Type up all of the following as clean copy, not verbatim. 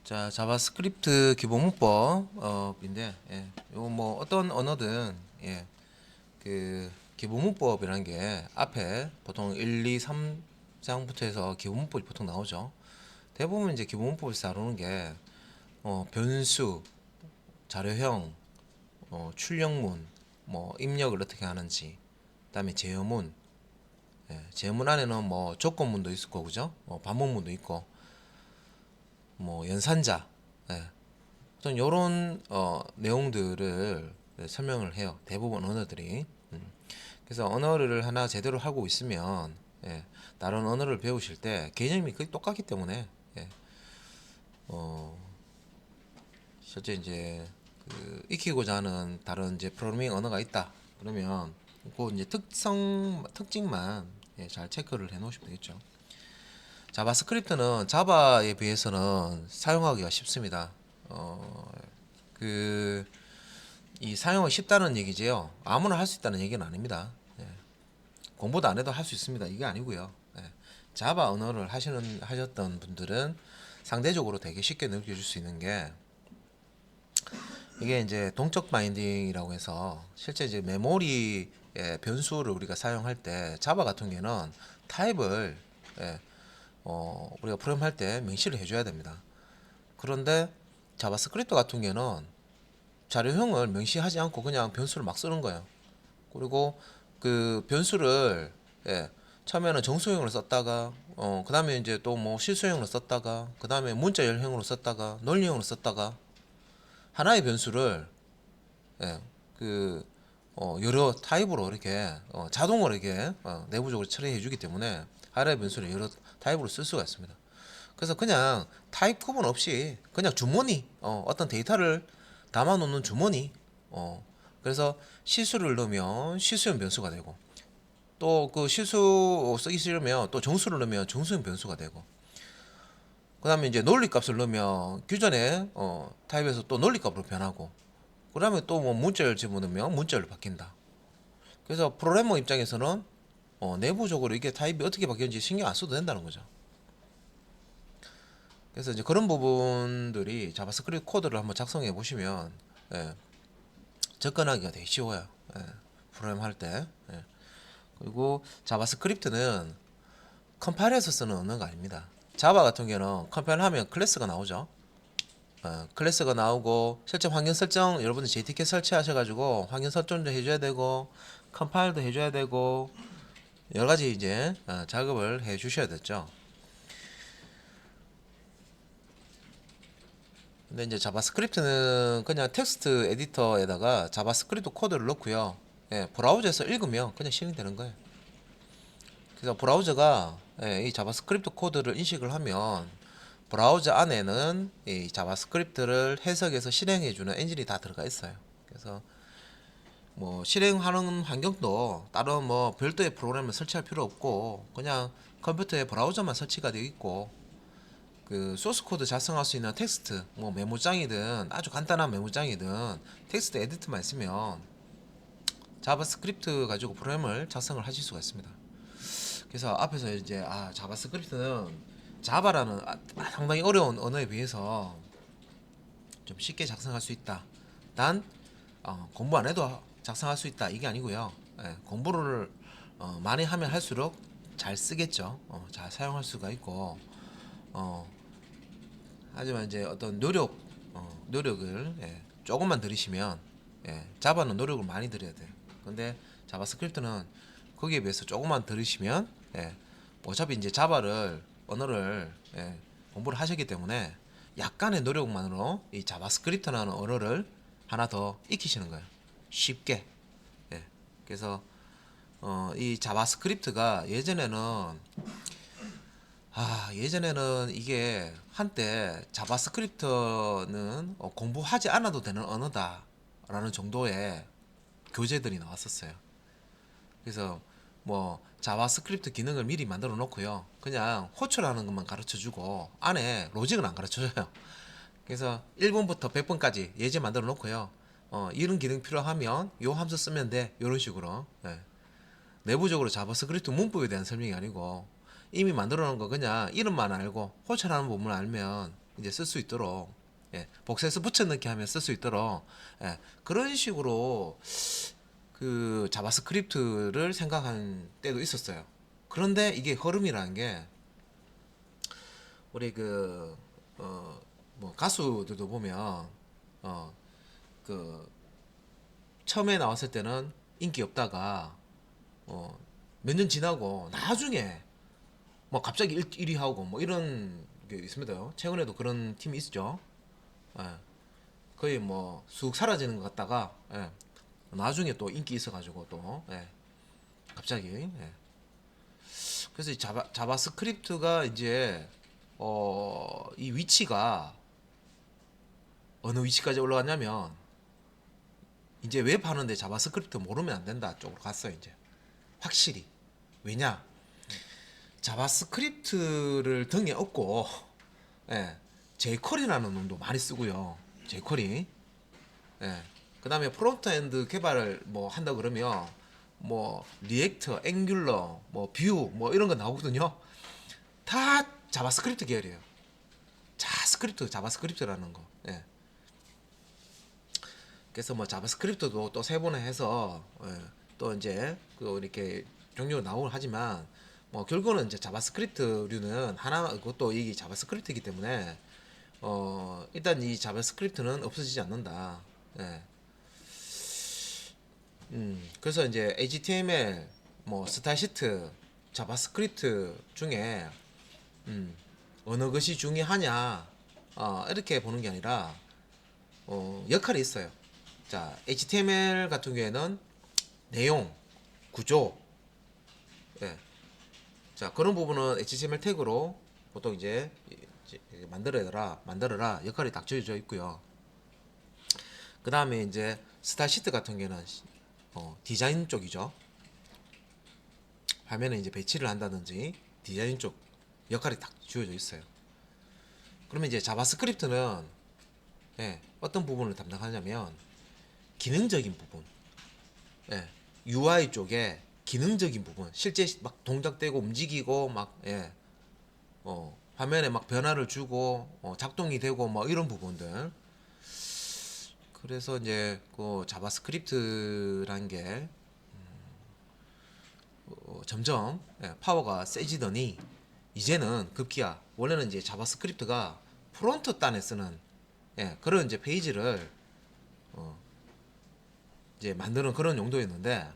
자, 자바스크립트 기본 문법인데, 요거 뭐 어떤 언어든 그 기본 문법이라는 게 앞에 보통 1, 2, 3장부터 해서 기본 문법이 보통 나오죠. 대부분 이제 기본 문법에서 다루는 게 변수, 자료형, 출력문, 뭐 입력을 어떻게 하는지, 그다음에 제어문, 제어문 안에는 뭐 조건문도 있을 거고, 그죠? 반복문도 있고, 뭐 연산자, 예, 어떤 요런 내용들을 설명을 해요. 대부분 언어들이. 그래서 언어를 하나 제대로 하고 있으면 다른 언어를 배우실 때 개념이 거의 똑같기 때문에 어, 실제 이제 그 익히고자 하는 다른 이제 프로그래밍 언어가 있다. 그러면 그 이제 특징만 잘 체크를 해 놓으시면 되겠죠. 자바스크립트는 자바에 비해서는 사용하기가 쉽습니다. 그 이 사용이 쉽다는 얘기지요. 아무나 할 수 있다는 얘기는 아닙니다. 공부도 안 해도 할 수 있습니다. 이게 아니고요. 자바 언어를 하셨던 분들은 상대적으로 되게 쉽게 느껴질 수 있는 게 이게 이제 동적 바인딩이라고 해서 실제 이제 메모리 변수를 우리가 사용할 때 자바 같은 경우는 타입을 우리가 프로그램할 때 명시를 해줘야 됩니다. 그런데 자바스크립트 같은 경우는 자료형을 명시하지 않고 그냥 변수를 막 쓰는 거예요. 그리고 그 변수를 처음에는 정수형으로 썼다가 그 다음에 이제 또 뭐 실수형으로 썼다가 그 다음에 문자열형으로 썼다가 논리형으로 썼다가 하나의 변수를 예, 그 여러 타입으로 이렇게 자동으로 이렇게 내부적으로 처리해 주기 때문에 하나의 변수를 여러 타입으로 쓸 수가 있습니다. 그래서 그냥 타입 구분 없이 그냥 주머니 어떤 데이터를 담아 놓는 주머니 그래서 실수를 넣으면 실수형 변수가 되고 또 그 실수 쓰기 싫으면 또 정수를 넣으면 정수형 변수가 되고 그 다음에 이제 논리값을 넣으면 기존의 타입에서 또 논리값으로 변하고 그 다음에 또 뭐 문자를 집어넣으면 문자로 바뀐다. 그래서 프로그래머 입장에서는 내부적으로 이게 타입이 어떻게 바뀌는지 신경 안 써도 된다는 거죠. 그래서 이제 그런 부분들이 자바스크립트 코드를 한번 작성해 보시면 접근하기가 되게 쉬워요. 프로그램 할 때. 그리고 자바스크립트는 컴파일해서 쓰는 언어가 아닙니다. 자바 같은 경우는 컴파일하면 클래스가 나오죠. 클래스가 나오고 실제 환경 설정 여러분들 JTK 설치하셔가지고 환경 설정도 해줘야 되고 컴파일도 해줘야 되고 여러 가지 이제 작업을 해 주셔야 됐죠. 근데 이제 자바스크립트는 그냥 텍스트 에디터에다가 자바스크립트 코드를 넣고요. 브라우저에서 읽으면 그냥 실행되는 거예요. 그래서 브라우저가 이 자바스크립트 코드를 인식을 하면 브라우저 안에는 이 자바스크립트를 해석해서 실행해주는 엔진이 다 들어가 있어요. 그래서 뭐 실행하는 환경도 다른 뭐 별도의 프로그램을 설치할 필요 없고 그냥 컴퓨터에 브라우저만 설치가 되어 있고 그 소스 코드 작성할 수 있는 텍스트 뭐 메모장이든 아주 간단한 메모장이든 텍스트 에디트만 있으면 자바스크립트 가지고 프로그램을 작성을 하실 수가 있습니다. 그래서 앞에서 이제 자바스크립트는 자바라는 상당히 어려운 언어에 비해서 좀 쉽게 작성할 수 있다. 단 공부 안 해도 작성할 수 있다 이게 아니고요. 공부를 많이 하면 할수록 잘 쓰겠죠. 잘 사용할 수가 있고 하지만 이제 어떤 노력을 조금만 들이시면 자바는 노력을 많이 들여야 돼요. 근데 자바스크립트는 거기에 비해서 조금만 들으시면 어차피 이제 자바를 언어를 공부를 하셨기 때문에 약간의 노력만으로 이 자바스크립트라는 언어를 하나 더 익히시는 거예요. 쉽게. 그래서 이 자바스크립트가 예전에는 이게 한때 자바스크립트는 공부하지 않아도 되는 언어다라는 정도의 교재들이 나왔었어요. 그래서 뭐 자바스크립트 기능을 미리 만들어 놓고요. 그냥 호출하는 것만 가르쳐 주고 안에 로직은 안 가르쳐 줘요. 그래서 1번부터 100번까지 예제 만들어 놓고요. 이런 기능 필요하면 요 함수 쓰면 돼. 이런 식으로. 내부적으로 자바스크립트 문법에 대한 설명이 아니고 이미 만들어 놓은 거 그냥 이름만 알고 호출하는 부분을 알면 이제 쓸 수 있도록, 예, 복사해서 붙여넣기 하면 쓸 수 있도록, 예, 그런 식으로 그 자바스크립트를 생각한 때도 있었어요. 그런데 이게 흐름이라는 게 우리 그 뭐 가수들도 보면 그 처음에 나왔을 때는 인기 없다가 몇 년 지나고 나중에 뭐 갑자기 1위 하고 뭐 이런 게 있습니다. 최근에도 그런 팀이 있죠. 예, 거의 뭐 쑥 사라지는 것 같다가, 예, 나중에 또 인기 있어가지고 또, 예, 갑자기, 예. 그래서 이 자바스크립트가 이제 이 위치가 어느 위치까지 올라갔냐면 이제 웹 하는데 자바스크립트 모르면 안 된다 쪽으로 갔어요. 이제 확실히. 왜냐, 자바스크립트를 등에 업고, 예, jQuery라는 놈도 많이 쓰고요. jQuery. 예. 그다음에 프론트엔드 개발을 뭐 한다 그러면 뭐 리액터, 앵귤러, 뭐 뷰, 뭐 이런 거 나오거든요. 다 자바스크립트 계열이에요. 자바스크립트라는 거. 예. 그래서 뭐 자바스크립트도 또 세 번에 해서, 예, 또 이제 그 이렇게 종류가 나오긴 하지만 뭐 결국은 이제 자바스크립트류는 하나, 그것도 이게 자바스크립트이기 때문에 일단 이 자바스크립트는 없어지지 않는다. 예. 그래서 이제 HTML, 뭐 스타일 시트, 자바스크립트 중에 어느 것이 중요하냐, 이렇게 보는 게 아니라 역할이 있어요. 자, HTML 같은 경우에는 내용, 구조, 예. 자, 그런 부분은 HTML 태그로 보통 이제 만들어라 역할이 딱 정해져 있고요. 그 다음에 이제 스타일 시트 같은 경우는 디자인 쪽이죠. 화면에 이제 배치를 한다든지 디자인 쪽 역할이 딱 주어져 있어요. 그러면 이제 자바스크립트는, 예, 어떤 부분을 담당하냐면 기능적인 부분, 예, UI 쪽에 기능적인 부분, 실제 막 동작되고 움직이고 막, 예, 화면에 막 변화를 주고 작동이 되고 뭐 이런 부분들. 그래서 이제 그 자바스크립트라는 게 점점, 예, 파워가 세지더니 이제는 급기야, 원래는 이제 자바스크립트가 프론트 단에 쓰는, 예, 그런 이제 페이지를 이제 만드는 그런 용도였는데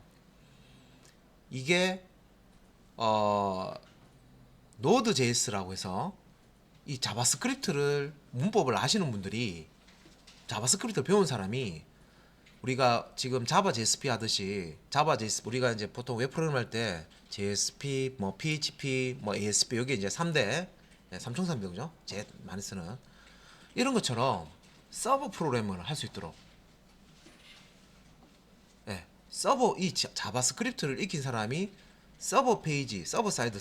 이게 노드 JS라고 해서 이 자바스크립트를 문법을 아시는 분들이, 자바스크립트 배운 사람이, 우리가 지금 자바 JSP 하듯이 자바 JS, 우리가 이제 보통 웹 프로그램 할 때 JSP, 뭐 PHP, 뭐 ASP, 여기 이제 3대, 3300죠. 제일 많이 쓰는 이런 것처럼 서버 프로그램을 할 수 있도록, 예, 서버 이 자바스크립트를 익힌 사람이 서버 페이지, 서버 사이드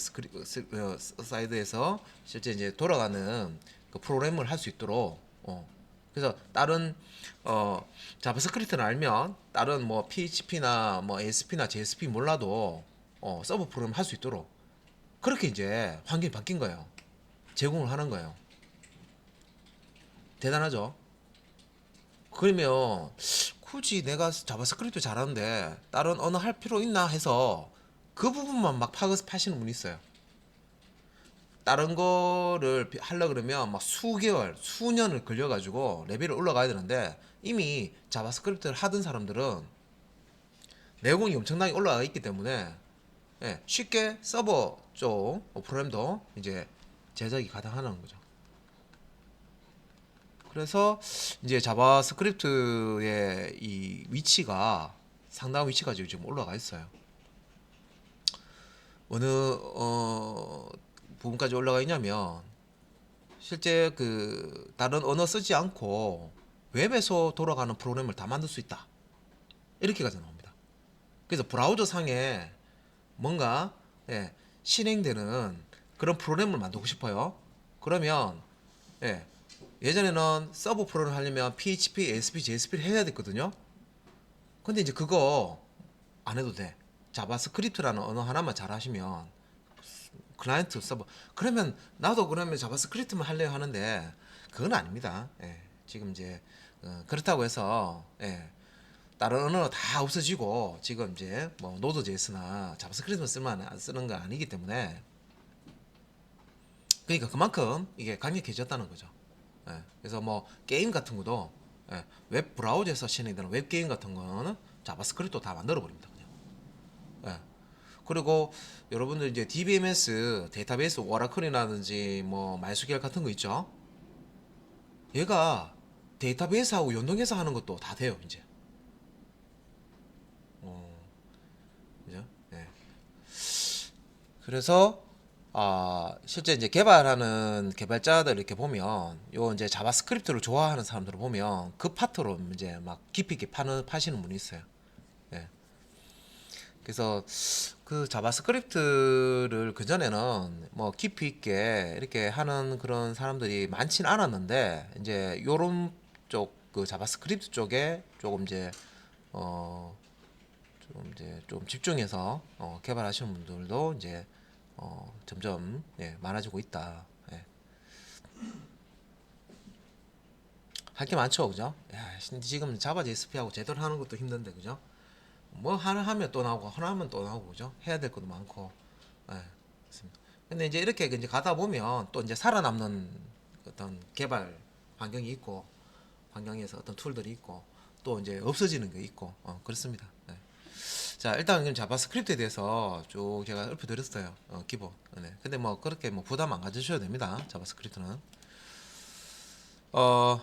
사이드에서 실제 이제 돌아가는 그 프로그램을 할 수 있도록, 그래서 다른 자바스크립트를 알면 다른 뭐 PHP나 뭐 ASP나 JSP 몰라도 서버 프로그램 할 수 있도록 그렇게 이제 환경이 바뀐 거예요. 제공을 하는 거예요. 대단하죠? 그러면 굳이 내가 자바스크립트 잘하는데 다른 언어 할 필요 있나 해서 그 부분만 막 파시는 분이 있어요. 다른 거를 하려 그러면 막 수개월, 수년을 걸려가지고 레벨을 올라가야 되는데 이미 자바스크립트를 하던 사람들은 내공이 엄청나게 올라가 있기 때문에, 예, 쉽게 서버 쪽 프로그램도 이제 제작이 가능하는 거죠. 그래서 이제 자바스크립트의 이 위치가 상당한 위치까지 지금 올라가 있어요. 어느 부분까지 올라가 있냐면 실제 그 다른 언어 쓰지 않고 웹에서 돌아가는 프로그램을 다 만들 수 있다, 이렇게까지 나옵니다. 그래서 브라우저 상에 뭔가, 예, 실행되는 그런 프로그램을 만들고 싶어요. 그러면, 예, 예전에는 서버 프로그램을 하려면 PHP, ASP, JSP를 해야 됐거든요. 근데 이제 그거 안 해도 돼. 자바스크립트라는 언어 하나만 잘 하시면 클라이언트 서버, 그러면 나도 그러면 자바스크립트만 하려고 하는데 그건 아닙니다. 예. 지금 이제 그렇다고 해서 다른 언어 다 없어지고 지금 이제 뭐 노드.js나 자바스크립트만 쓰는 거 아니기 때문에 그러니까 그만큼 이게 강력해졌다는 거죠. 그래서 뭐 게임 같은 것도 웹 브라우저에서 실행되는 웹 게임 같은 거는 자바스크립트도 다 만들어 버립니다. 그냥. 그리고 여러분들 이제 DBMS 데이터베이스 오라클이라든지 뭐 마이스QL 같은 거 있죠. 얘가 데이터베이스하고 연동해서 하는 것도 다 돼요 이제. 그죠? 네. 그래서 실제 이제 개발하는 개발자들 이렇게 보면 요 이제 자바스크립트를 좋아하는 사람들을 보면 그 파트로 이제 막 깊이 있게 파시는 분이 있어요. 예. 그래서 그 자바스크립트를 그 전에는 뭐 깊이 있게 이렇게 하는 그런 사람들이 많진 않았는데 이제 요런 쪽 그 자바스크립트 쪽에 조금 이제 좀 집중해서 개발하시는 분들도 이제 점점 많아지고 있다. 예. 할 게 많죠, 그죠? 야, 지금 자바 JSP하고 제대로 하는 것도 힘든데, 그죠? 뭐 하나 하면 또 나오고 하나 하면 또 나오고, 그죠? 해야 될 것도 많고. 예, 그렇습니다. 근데 이제 이렇게 이제 가다 보면 또 이제 살아남는 어떤 개발 환경이 있고 환경에서 어떤 툴들이 있고 또 이제 없어지는 게 있고 그렇습니다. 예. 자, 일단 그럼 자바스크립트에 대해서 쭉 제가 읊어드렸어요. 기본. 네. 근데 뭐 그렇게 뭐 부담 안 가지셔도 됩니다. 자바스크립트는. 어,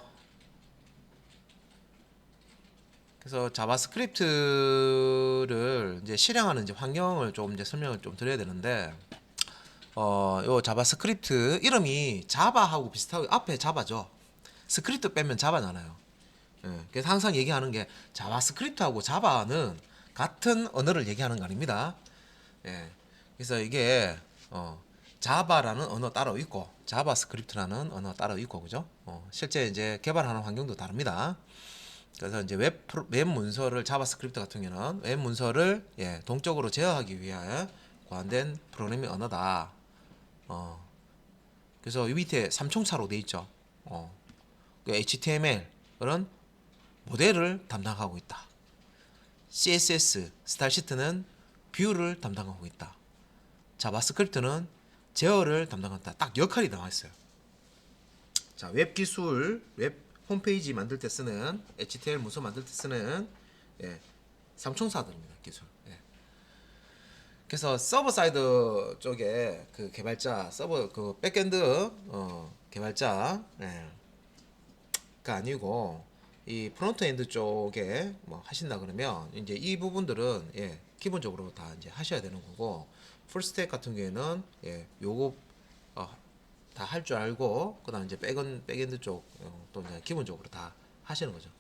그래서 자바스크립트를 이제 실행하는 이제 환경을 좀 이제 설명을 좀 드려야 되는데, 요 자바스크립트 이름이 자바하고 비슷하고 앞에 자바죠. 스크립트 빼면 자바잖아요. 예, 그래서 항상 얘기하는 게 자바스크립트하고 자바는 같은 언어를 얘기하는 거 아닙니다. 예. 그래서 이게 자바라는 언어 따로 있고 자바스크립트라는 언어 따로 있고 그죠? 실제 이제 개발하는 환경도 다릅니다. 그래서 이제 웹 문서를 자바스크립트 같은 경우는 웹 문서를 동적으로 제어하기 위해 고안된 프로그래밍 언어다. 그래서 이 밑에 삼총사로 돼 있죠. 그 HTML은 모델을 담당하고 있다. CSS 스타일시트는 뷰를 담당하고 있다. 자바스크립트는 제어를 담당한다. 딱 역할이 나와 있어요. 자, 웹 기술, 웹 홈페이지 만들 때 쓰는 HTML 문서 만들 때 쓰는 삼총사들입니다. 기술. 그래서 서버 사이드 쪽에 그 개발자, 서버 그 백엔드 개발자가 아니고 이 프론트 엔드 쪽에 뭐 하신다 그러면 이제 이 부분들은 기본적으로 다 이제 하셔야 되는 거고 풀스택 같은 경우에는 요거 다 할 줄 알고 그다음 이제 백엔드 쪽 또 이제 기본적으로 다 하시는 거죠.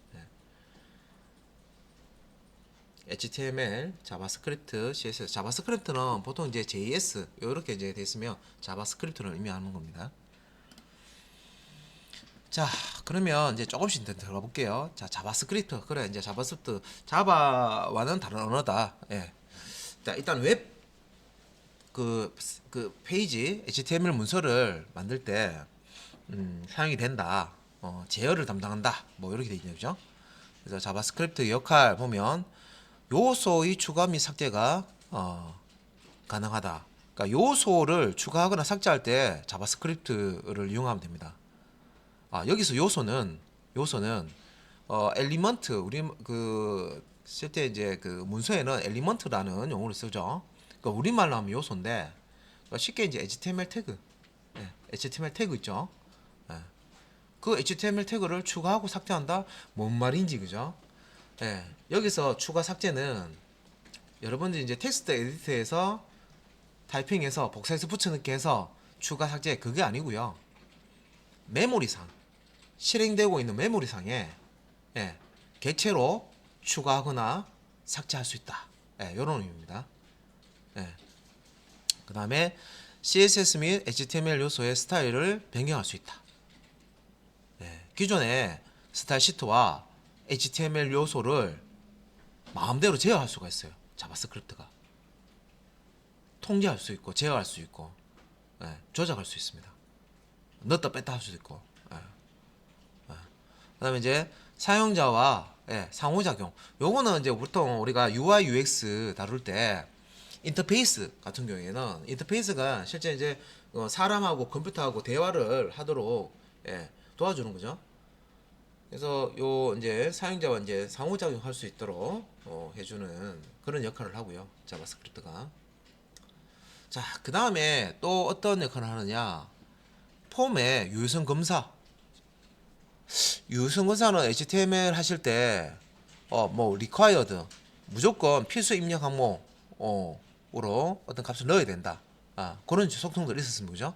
HTML, 자바스크립트, CSS. 자바스크립트는 보통 이제 JS 이렇게 이제 돼 있으면 자바스크립트를 의미하는 겁니다. 자, 그러면 이제 조금씩 들어가 볼게요. 자, 자바스크립트. 그래, 이제 자바스크립트. 자바와는 다른 언어다. 예. 자, 일단 그 페이지, HTML 문서를 만들 때, 사용이 된다. 제어를 담당한다. 뭐, 이렇게 돼 있네요. 그죠? 그래서 자바스크립트 역할 보면, 요소의 추가 및 삭제가, 가능하다. 그러니까 요소를 추가하거나 삭제할 때 자바스크립트를 이용하면 됩니다. 여기서 요소는 엘리먼트 우리 그 실제 이제 그 문서에는 엘리먼트라는 용어를 쓰죠. 그러니까 우리말로 하면 요소인데 그러니까 쉽게 이제 HTML 태그, HTML 태그 있죠. 그 HTML 태그를 추가하고 삭제한다. 뭔 말인지 그죠? 여기서 추가 삭제는 여러분들이 이제 텍스트 에디터에서 타이핑해서 복사해서 붙여넣기 해서 추가 삭제 그게 아니고요. 메모리상 실행되고 있는 메모리상에 객체로 추가하거나 삭제할 수 있다. 이런 의미입니다. 그 다음에 CSS 및 HTML 요소의 스타일을 변경할 수 있다. 기존의 스타일 시트와 HTML 요소를 마음대로 제어할 수가 있어요. 자바스크립트가 통제할 수 있고 제어할 수 있고 조작할 수 있습니다. 넣었다 뺐다 할 수도 있고 그다음에 이제 사용자와 상호작용. 요거는 이제 보통 우리가 UI UX 다룰 때 인터페이스 같은 경우에는 인터페이스가 실제 이제 사람하고 컴퓨터하고 대화를 하도록 도와주는 거죠. 그래서 요 이제 사용자와 이제 상호작용 할 수 있도록 해주는 그런 역할을 하고요. 자바스크립트가. 자, 그 다음에 또 어떤 역할을 하느냐? 폼의 유효성 검사. 유효성 검사는 HTML 하실 때 뭐 required 무조건 필수 입력 항목으로 어떤 값을 넣어야 된다. 그런 속성들이 있었습니다. 그죠?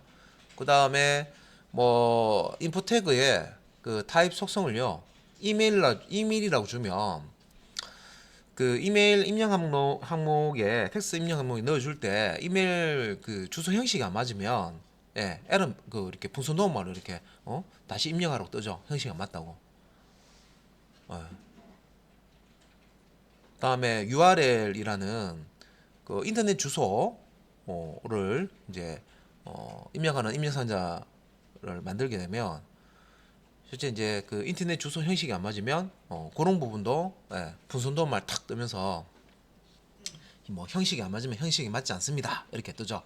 그 다음에 뭐 인포 태그에 그 타입 속성을요 이메일이라고 주면 그 이메일 입력 항목에 텍스트 입력 항목에 넣어줄 때 이메일 그 주소 형식이 안 맞으면 에러 그 이렇게 풍선도움말로 이렇게 다시 입력하라고 뜨죠. 형식이 안 맞다고. 그다음에 URL이라는 그 인터넷 주소를 이제 입력하는 입력상자를 만들게 되면 실제 이제 그 인터넷 주소 형식이 안 맞으면 그런 부분도 분선도말 탁 뜨면서 뭐 형식이 안 맞으면 형식이 맞지 않습니다 이렇게 뜨죠.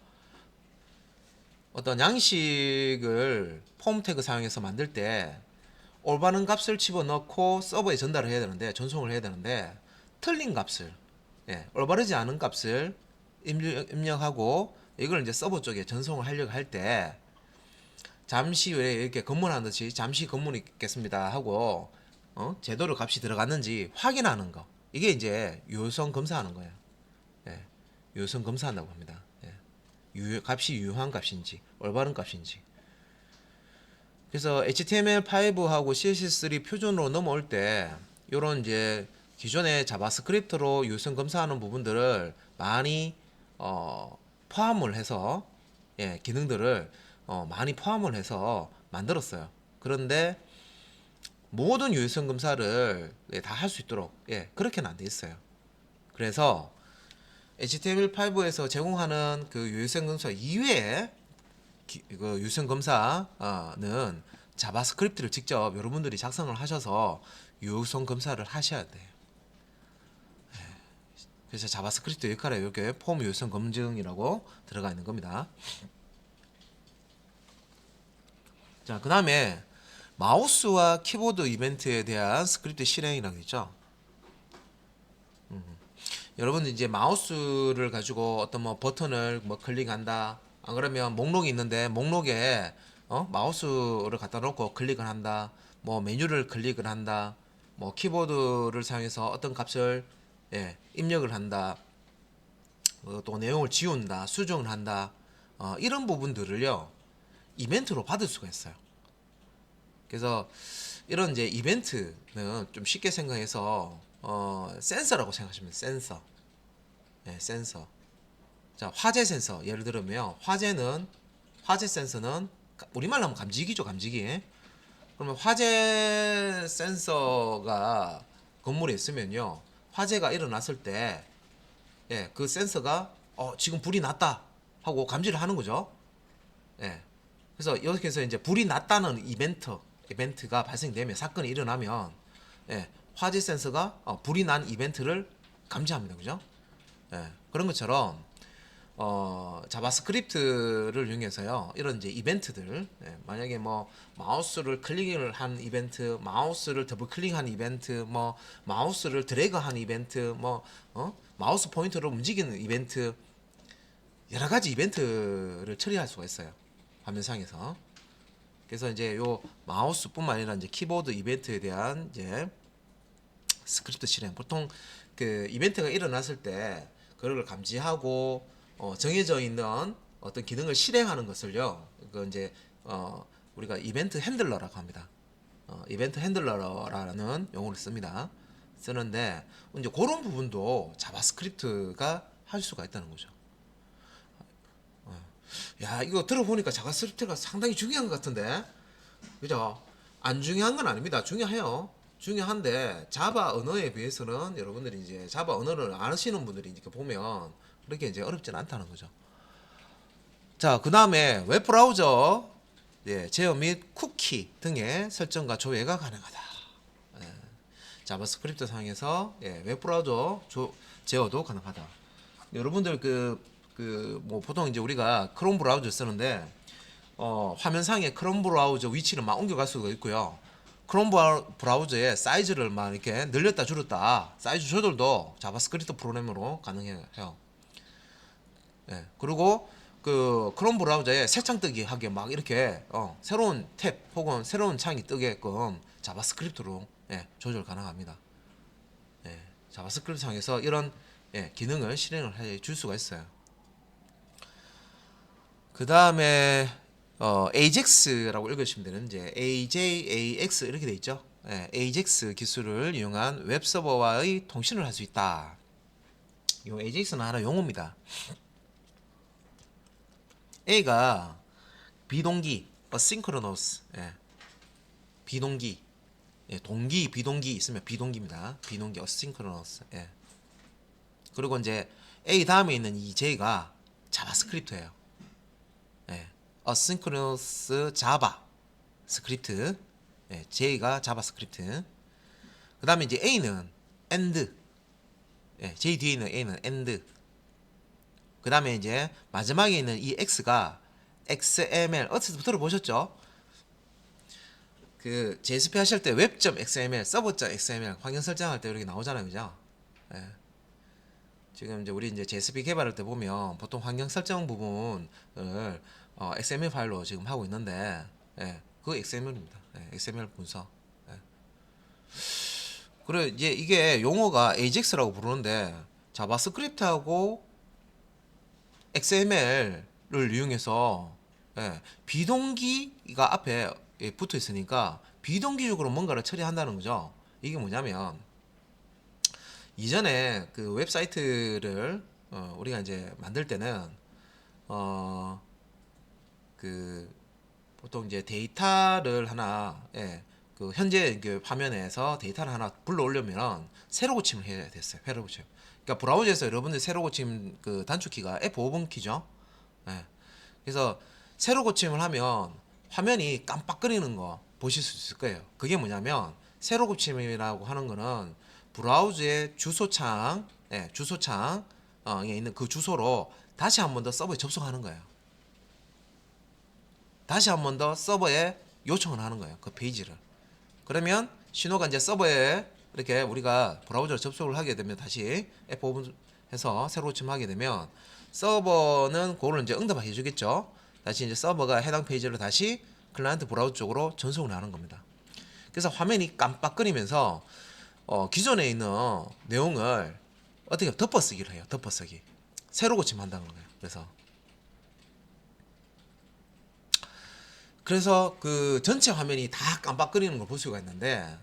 어떤 양식을 폼 태그 사용해서 만들 때 올바른 값을 집어넣고 서버에 전달을 해야 되는데 전송을 해야 되는데 틀린 값을 올바르지 않은 값을 입력하고 이걸 이제 서버 쪽에 전송을 하려고 할 때 잠시 후에 이렇게 검문하는 듯이 잠시 검문이 있겠습니다 하고 제대로 값이 들어갔는지 확인하는 거 이게 이제 유효성 검사하는 거예요. 유효성 검사한다고 합니다. 값이 유효한 값인지 올바른 값인지. 그래서 HTML5하고 CSS3 표준으로 넘어올 때 요런 이제 기존의 자바스크립트로 유효성 검사하는 부분들을 많이 포함을 해서 기능들을 많이 포함을 해서 만들었어요. 그런데 모든 유효성 검사를 다 할 수 있도록 그렇게는 안 돼 있어요. 그래서 HTML5에서 제공하는 그 유효성 검사 이외에 그 유효성 검사는 자바스크립트를 직접 여러분들이 작성을 하셔서 유효성 검사를 하셔야 돼요. 그래서 자바스크립트 역할에 이렇게 폼 유효성 검증이라고 들어가 있는 겁니다. 자, 그 다음에 마우스와 키보드 이벤트에 대한 스크립트 실행이라고 있죠. 여러분 이제 마우스를 가지고 어떤 뭐 버튼을 뭐 클릭한다. 안 그러면 목록이 있는데 목록에 마우스를 갖다 놓고 클릭을 한다. 뭐 메뉴를 클릭을 한다. 뭐 키보드를 사용해서 어떤 값을 입력을 한다. 또 내용을 지운다. 수정을 한다. 이런 부분들을요 이벤트로 받을 수가 있어요. 그래서 이런 이제 이벤트는 좀 쉽게 생각해서 센서라고 생각하시면 돼요. 센서. 센서. 자, 화재 센서. 예를 들면 화재 센서는 우리말로 하면 감지기죠, 감지기. 그러면 화재 센서가 건물에 있으면요. 화재가 일어났을 때 그 센서가 지금 불이 났다 하고 감지를 하는 거죠. 그래서 여기서 이제 불이 났다는 이벤트가 발생되면 사건이 일어나면 화재 센서가 불이 난 이벤트를 감지합니다. 그죠? 그런 것처럼 자바스크립트를 이용해서요 이런 이제 이벤트들 만약에 뭐 마우스를 클릭을 한 이벤트, 마우스를 더블 클릭한 이벤트, 뭐 마우스를 드래그한 이벤트, 뭐 마우스 포인터로 움직이는 이벤트 여러 가지 이벤트를 처리할 수가 있어요 화면상에서. 그래서 이제 요 마우스뿐만 아니라 이제 키보드 이벤트에 대한 이제 스크립트 실행 보통 그 이벤트가 일어났을 때 그걸 감지하고 정해져 있는 어떤 기능을 실행하는 것을요. 그 이제 우리가 이벤트 핸들러라고 합니다. 이벤트 핸들러라는 용어를 씁니다. 쓰는데 이제 그런 부분도 자바스크립트가 할 수가 있다는 거죠. 야, 이거 들어보니까 자바스크립트가 상당히 중요한 것 같은데, 그죠? 안 중요한 건 아닙니다. 중요해요. 중요한데 자바 언어에 비해서는 여러분들이 이제 자바 언어를 안 하시는 분들이 이렇게 보면 그렇게 이제 어렵진 않다는 거죠. 자, 그 다음에 웹브라우저 제어 및 쿠키 등의 설정과 조회가 가능하다. 자바스크립트 상에서 웹브라우저 제어도 가능하다. 여러분들 뭐 보통 이제 우리가 크롬 브라우저 쓰는데 화면상에 크롬 브라우저 위치를 막 옮겨갈 수가 있고요. 크롬 브라우저의 사이즈를 막 이렇게 늘렸다 줄였다 사이즈 조절도 자바스크립트 프로그램으로 가능해요. 그리고 그 크롬 브라우저에 새 창 뜨기 하게 막 이렇게 새로운 탭 혹은 새로운 창이 뜨게끔 자바스크립트로 조절 가능합니다. 자바스크립트 상에서 이런 기능을 실행을 해 줄 수가 있어요. 그 다음에 AJAX라고 읽으시면 되는데 AJAX 이렇게 돼 있죠. AJAX 기술을 이용한 웹 서버와의 통신을 할 수 있다. 이 AJAX는 하나 용어입니다. A가 비동기, asynchronous, 비동기, 동기, 비동기 있으면 비동기입니다. 비동기, asynchronous. 그리고 이제 A 다음에 있는 이 J가 자바스크립트예요. asynchronous 자바 스크립트. J가 자바스크립트. 그 다음에 이제 A는 and. J 뒤에 있는 A는 and. 그 다음에 이제 마지막에 있는 이 X가 XML. 어디서 들어보셨죠? 그 JSP 하실 때 web.xml, server.xml 환경 설정할 때 이렇게 나오잖아요, 그죠? 지금 이제 우리 이제 JSP 개발할 때 보면 보통 환경 설정 부분을 XML 파일로 지금 하고 있는데, 그 XML입니다. XML 문서. 그래 이제 이게 용어가 AJAX라고 부르는데 자바스크립트하고 XML을 이용해서 비동기가 앞에 붙어 있으니까 비동기적으로 뭔가를 처리한다는 거죠. 이게 뭐냐면 이전에 그 웹사이트를 우리가 이제 만들 때는 그 보통 이제 데이터를 하나 그 현재 그 화면에서 데이터를 하나 불러 오려면 새로 고침을 해야 됐어요. 새로 고침. 그러니까 브라우저에서 여러분들 새로 고침 그 단축키가 F5번 키죠. 그래서 새로 고침을 하면 화면이 깜빡거리는 거 보실 수 있을 거예요. 그게 뭐냐면 새로 고침이라고 하는 거는 브라우저의 주소창, 주소창에 있는 그 주소로 다시 한 번 더 서버에 접속하는 거예요. 다시 한 번 더 서버에 요청을 하는 거예요. 그 페이지를. 그러면 신호가 이제 서버에 이렇게 우리가 브라우저로 접속을 하게 되면 다시 F5 해서 새로 고침하게 되면 서버는 그거를 이제 응답해 주겠죠. 다시 이제 서버가 해당 페이지를 다시 클라이언트 브라우저 쪽으로 전송을 하는 겁니다. 그래서 화면이 깜빡거리면서 기존에 있는 내용을 어떻게 덮어쓰기를 해요. 덮어쓰기. 새로 고침한다는 거예요. 그래서 그 전체 화면이 다 깜빡거리는 걸 볼 수가 있는데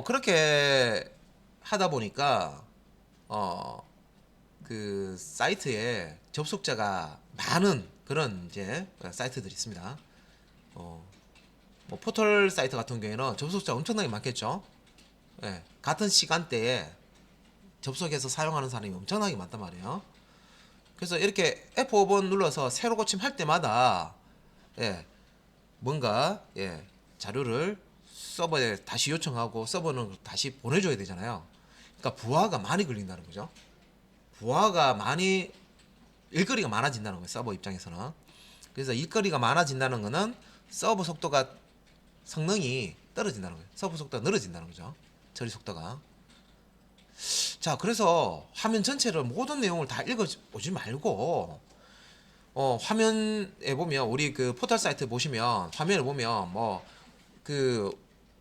그렇게 하다 보니까 그 사이트에 접속자가 많은 그런 이제 사이트들이 있습니다. 뭐 포털 사이트 같은 경우에는 접속자 엄청나게 많겠죠. 같은 시간대에 접속해서 사용하는 사람이 엄청나게 많단 말이에요. 그래서 이렇게 F5번 눌러서 새로 고침할 때마다 뭔가 자료를 서버에 다시 요청하고 서버는 다시 보내줘야 되잖아요. 그러니까 부하가 많이 걸린다는 거죠. 부하가 많이 일거리가 많아진다는 거예요. 서버 입장에서는. 그래서 일거리가 많아진다는 거는 서버 속도가 성능이 떨어진다는 거예요. 서버 속도가 늘어진다는 거죠. 처리 속도가. 자, 그래서 화면 전체를 모든 내용을 다 읽어보지 말고 화면에 보면 우리 그 포털 사이트 보시면 화면을 보면 뭐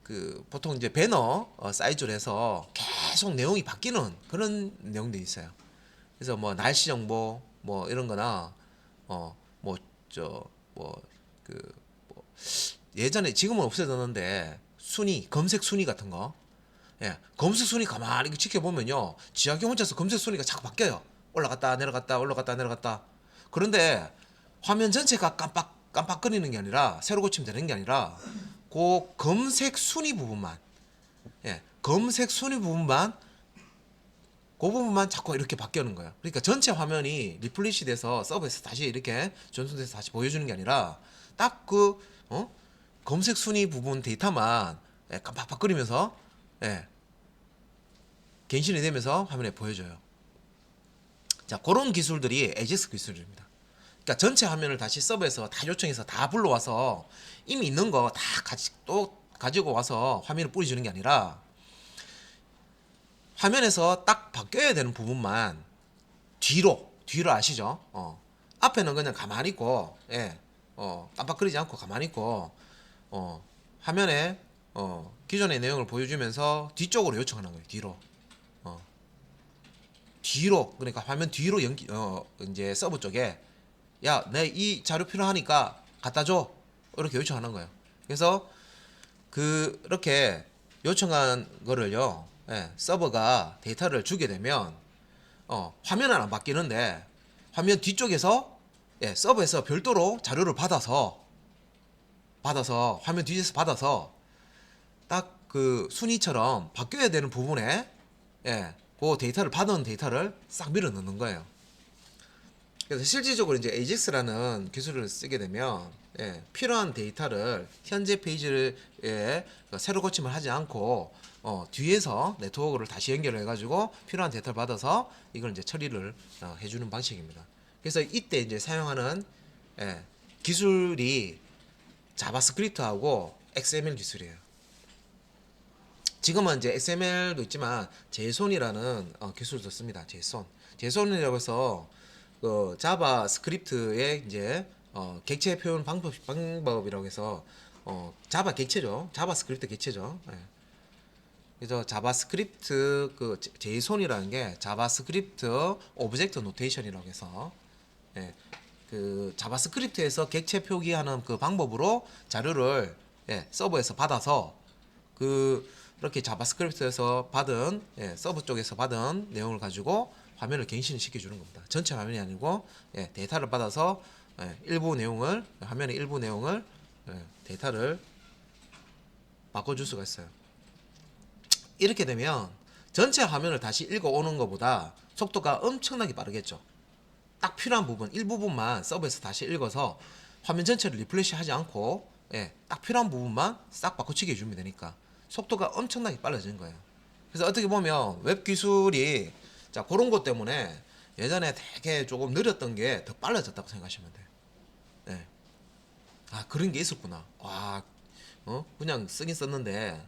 그 보통 이제 배너 사이즈로 해서 계속 내용이 바뀌는 그런 내용들이 있어요. 그래서 뭐 날씨 정보 뭐 이런 거나 뭐 예전에 지금은 없어졌는데 순위 검색 순위 같은 거 검색 순위 가만히 지켜보면요 지하기 혼자서 검색 순위가 자꾸 바뀌어요. 올라갔다 내려갔다 올라갔다 내려갔다. 그런데 화면 전체가 깜빡거리는 게 아니라 새로 고치면 되는 게 아니라 그 검색 순위 부분만 검색 순위 부분만 그 부분만 자꾸 이렇게 바뀌는 거예요. 그러니까 전체 화면이 리플리시 돼서 서버에서 다시 이렇게 전송돼서 다시 보여주는 게 아니라 딱 그 검색 순위 부분 데이터만 깜빡거리면서 갱신이 되면서 화면에 보여줘요. 자, 그런 기술들이 AJAX 기술입니다. 그러니까 전체 화면을 다시 서버에서 다 요청해서 다 불러와서 이미 있는 거 다 또 가지고 와서 화면을 뿌려주는 게 아니라 화면에서 딱 바뀌어야 되는 부분만 뒤로 아시죠? 앞에는 그냥 가만히 있고, 예, 깜빡거리지 않고 가만히 있고, 화면에 기존의 내용을 보여주면서 뒤쪽으로 요청하는 거예요. 뒤로 그러니까 화면 뒤로 이제 서버 쪽에 야, 내 이 자료 필요하니까 갖다 줘 이렇게 요청하는 거예요. 그래서 그렇게 요청한 거를요, 예, 서버가 데이터를 주게 되면 화면은 안 바뀌는데 화면 뒤쪽에서, 예, 서버에서 별도로 자료를 받아서 화면 뒤에서 받아서 딱 그 순위처럼 바뀌어야 되는 부분에, 예, 그 데이터를 받은 데이터를 싹 밀어 넣는 거예요. 그래서 실질적으로 이제 AJAX라는 기술을 쓰게 되면, 예, 필요한 데이터를 현재 페이지를, 예, 새로 고침을 하지 않고 뒤에서 네트워크를 다시 연결해 가지고 필요한 데이터를 받아서 이걸 이제 처리를 해주는 방식입니다. 그래서 이때 이제 사용하는, 예, 기술이 자바스크립트하고 XML 기술이에요. 지금은 이제 XML도 있지만 제이손이라는 기술도 씁니다. 제이손이라고 해서 그 자바스크립트의 이제 객체 표현 방법이라고 해서 자바 객체죠. 자바스크립트 객체죠. 예. 그래서 자바스크립트 그 제이손이라는 게 자바스크립트 오브젝트 노테이션이라고 해서, 예, 그 자바스크립트에서 객체 표기하는 그 방법으로 자료를, 예, 서버에서 받아서 이렇게 자바스크립트에서 받은, 예, 서버 쪽에서 받은 내용을 가지고 화면을 갱신을 시켜주는 겁니다. 전체 화면이 아니고, 예, 데이터를 받아서, 예, 화면의 일부 내용을, 예, 데이터를 바꿔줄 수가 있어요. 이렇게 되면 전체 화면을 다시 읽어오는 것보다 속도가 엄청나게 빠르겠죠. 딱 필요한 부분 일부분만 서버에서 다시 읽어서 화면 전체를 리플레시 하지 않고, 예, 딱 필요한 부분만 싹 바꿔치기 해주면 되니까 속도가 엄청나게 빨라지는 거예요. 그래서 어떻게 보면 웹 기술이, 자, 그런 것 때문에 예전에 되게 조금 느렸던 게 더 빨라졌다고 생각하시면 돼요. 네. 아, 그런 게 있었구나. 와, 그냥 쓰긴 썼는데,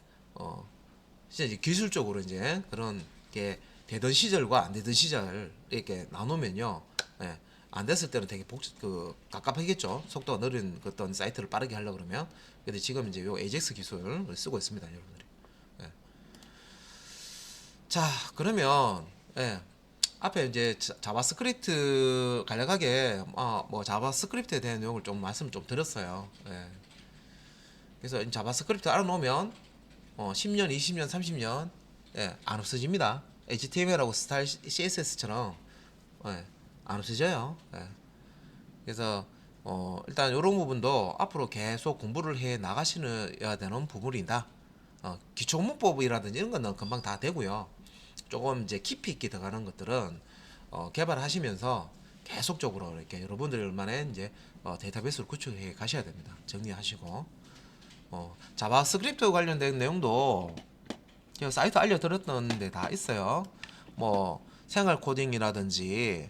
진짜 이제 기술적으로 이제 그런 게 되던 시절과 안 되던 시절 이렇게 나누면요, 예, 안 됐을 때는 되게 갑갑하겠죠. 속도가 느린 어떤 사이트를 빠르게 하려고 그러면. 근데 지금 이제 요 AJAX 기술을 쓰고 있습니다, 여러분들이. 예. 자, 그러면, 예, 앞에 이제 자바스크립트 간략하게 뭐 자바스크립트에 대한 내용을 좀 말씀 좀 드렸어요. 예. 그래서 자바스크립트 알아놓으면 10년, 20년, 30년, 예, 안 없어집니다. HTML하고 스타일 CSS처럼, 예, 안 없어져요. 예. 그래서 일단 이런 부분도 앞으로 계속 공부를 해 나가셔야 되는 부분이다. 기초 문법이라든지 이런 거는 금방 다 되고요. 조금 이제 깊이 있게 들어가는 것들은 개발하시면서 계속적으로 이렇게 여러분들만의 이제 데이터베이스를 구축해 가셔야 됩니다. 정리하시고, 자바스크립트 관련된 내용도 제가 사이트 알려드렸던 데 다 있어요. 뭐 생활 코딩이라든지,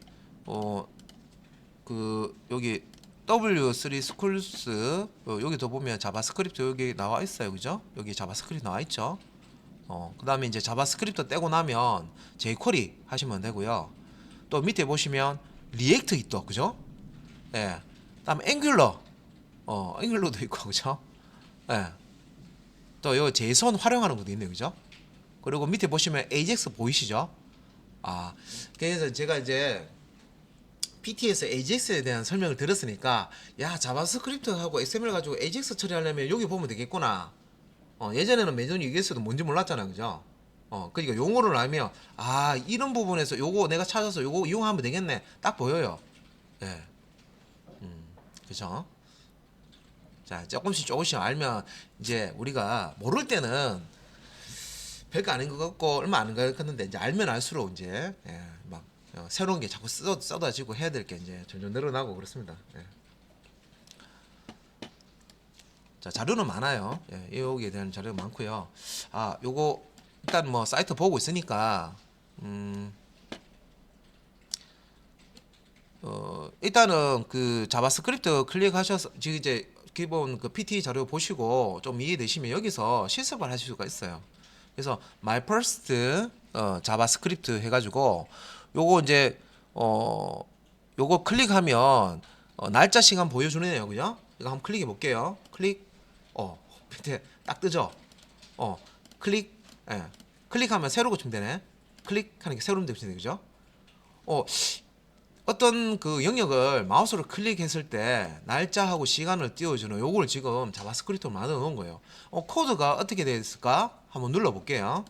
여기 W3 스쿨스, 여기도 보면 자바스크립트 여기 나와 있어요. 그죠? 여기 자바스크립트 나와 있죠. 그 다음에 이제 자바스크립트 떼고 나면 jQuery 하시면 되고요. 또 밑에 보시면 리액트 있죠. 그죠? 예. 다음 앵귤러, 앵귤러도 있고, 그죠? 예. 또 요 제이손 활용하는 것도 있네요. 그죠? 그리고 밑에 보시면 AJAX 보이시죠? 아, 그래서 제가 이제 PT에서 AJAX에 대한 설명을 드렸으니까, 야, 자바스크립트하고 XML 가지고 AJAX 처리하려면 여기 보면 되겠구나. 예전에는 매전 US도 뭔지 몰랐잖아요. 그죠? 그러니까 용어를 알면, 아, 이런 부분에서 요거 내가 찾아서 요거 이용하면 되겠네. 딱 보여요. 예. 그죠? 자, 조금씩 알면 이제 우리가 모를 때는 별거 아닌 것 같고 얼마 아닌 것 같는데, 이제 알면 알수록 이제, 예, 막 새로운 게 자꾸 쏟아지고 해야 될 게 이제 점점 늘어나고 그렇습니다. 예. 자, 자료는 많아요. 예, 여기에 대한 자료가 많고요. 아, 요거 일단 뭐 사이트 보고 있으니까 일단은 그 자바스크립트 클릭하셔서 지금 이제 기본 그 PT 자료 보시고 좀 이해되시면 여기서 실습을 하실 수가 있어요. 그래서 my first 자바스크립트 해가지고 요거 이제 요거 클릭하면 날짜 시간 보여주네요, 그죠? 이거 한번 클릭해 볼게요. 클릭, 밑에 딱 뜨죠? 클릭, 예, 클릭하면 세로 고치면 되네. 클릭하는 게 세로 고치면 되네, 그죠? 어떤 그 영역을 마우스로 클릭했을 때 날짜하고 시간을 띄워주는 요걸 지금 자바스크립트로 만들어 놓은 거예요. 코드가 어떻게 되어 있을까? 한번 눌러 볼게요.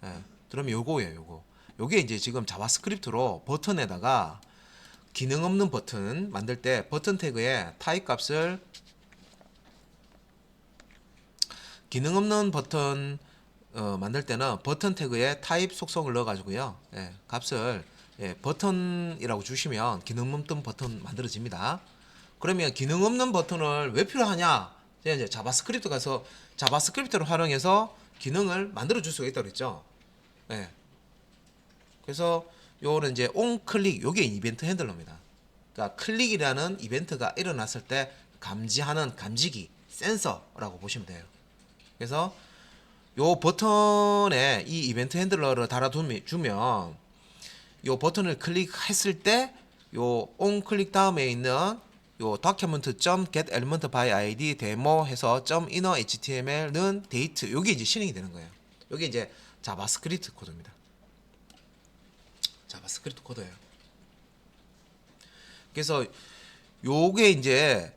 예, 그러면 요거예요, 요거. 요게 이제 지금 자바스크립트로 버튼에다가 기능 없는 버튼 만들 때 버튼 태그에 타입 값을 기능 없는 버튼 만들 때는 버튼 태그에 타입 속성을 넣어 가지고요. 예, 값을 버튼이라고 주시면 기능 없는 버튼 만들어집니다. 그러면 기능 없는 버튼을 왜 필요하냐? 이제 자바스크립트 가서 자바스크립트를 활용해서 기능을 만들어 줄 수가 있다고 그랬죠. 예. 그래서 요거는 이제 온 클릭, 요게 이벤트 핸들러입니다. 그러니까 클릭이라는 이벤트가 일어났을 때 감지하는 감지기 센서라고 보시면 돼요. 그래서 요 버튼에 이 이벤트 핸들러를 달아주면 요 버튼을 클릭했을 때 요 on 클릭 다음에 있는 요 document.get element by id 데모 해서 .inner html는 데이트 요게 이제 실행이 되는 거예요. 요게 이제 자바스크립트 코드입니다. 자바스크립트 코드예요. 그래서 요게 이제